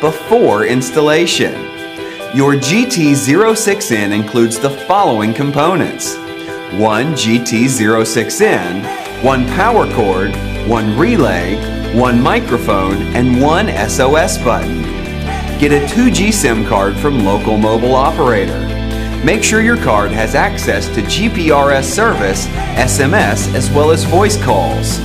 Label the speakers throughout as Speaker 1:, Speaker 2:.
Speaker 1: before installation. Your GT06N includes the following components: one GT06N, one power cord, one relay, one microphone, and one SOS button. Get a 2G SIM card from local mobile operator. Make sure your card has access to GPRS service, SMS, as well as voice calls.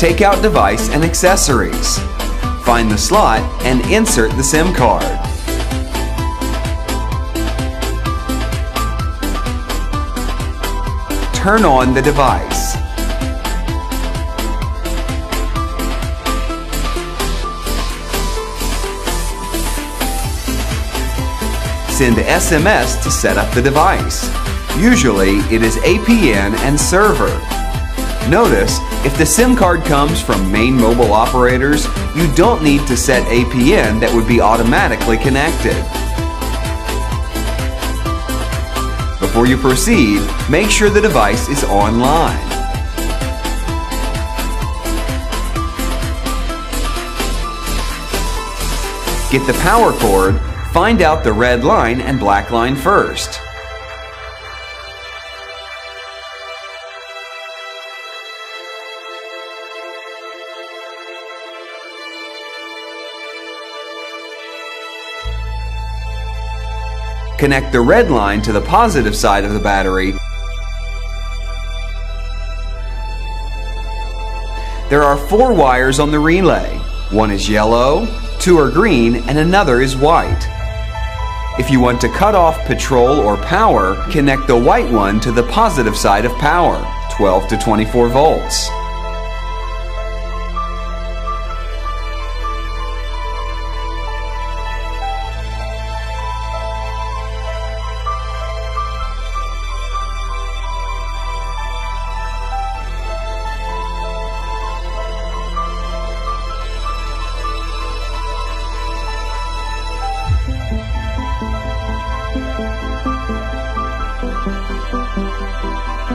Speaker 1: Take out device and accessories. Find the slot and insert the SIM card. Turn on the device. Send SMS to set up the device. Usually it is APN and server. Notice, if the SIM card comes from main mobile operators, you don't need to set APN that would be automatically connected. Before you proceed, make sure the device is online. Get the power cord, find out the red line and black line first. Connect the red line to the positive side of the battery. There are 4 wires on the relay. One is yellow, 2 are green, and another is white. If you want to cut off petrol or power, connect the white one to the positive side of power, 12 to 24 volts.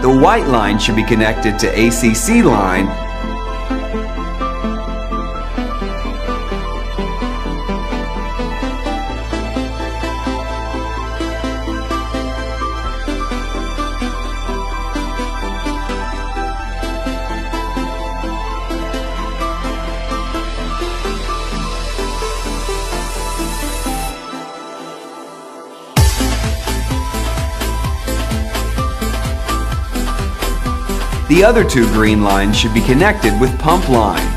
Speaker 1: The white line should be connected to ACC line . The other 2 green lines should be connected with pump line.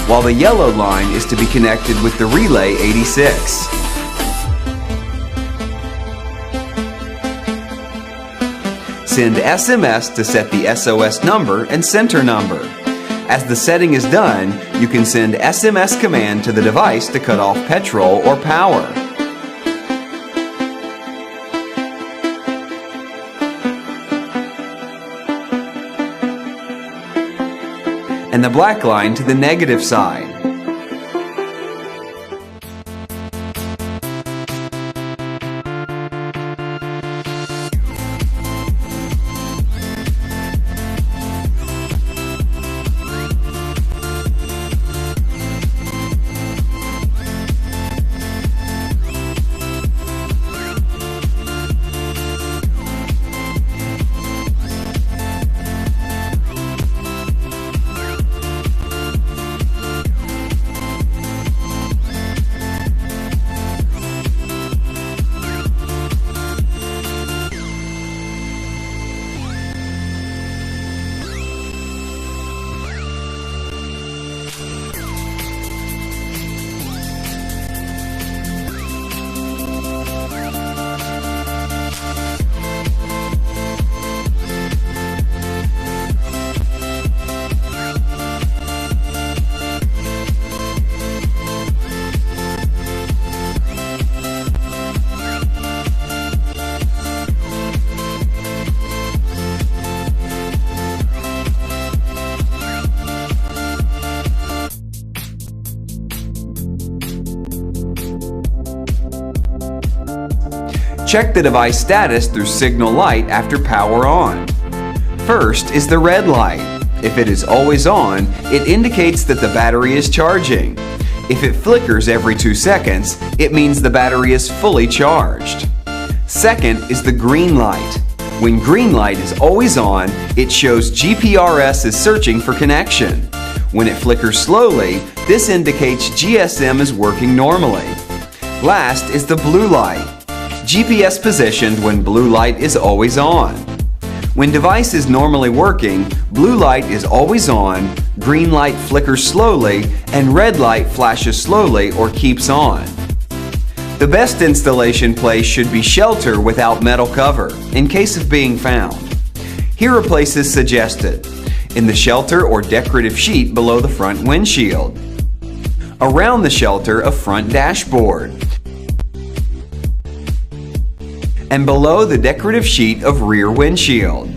Speaker 1: While the yellow line is to be connected with the relay 86. Send SMS to set the SOS number and center number. As the setting is done, you can send SMS command to the device to cut off petrol or power. And the black line to the negative side. Check the device status through signal light after power on. First is the red light. If it is always on, it indicates that the battery is charging. If it flickers every 2 seconds, it means the battery is fully charged. Second is the green light. When green light is always on, it shows GPRS is searching for connection. When it flickers slowly, this indicates GSM is working normally. Last is the blue light. GPS positioned when blue light is always on. When device is normally working, blue light is always on, green light flickers slowly, and red light flashes slowly or keeps on. The best installation place should be shelter without metal cover, in case of being found. Here are places suggested: in the shelter or decorative sheet below the front windshield, around the shelter of front dashboard, and below the decorative sheet of rear windshield.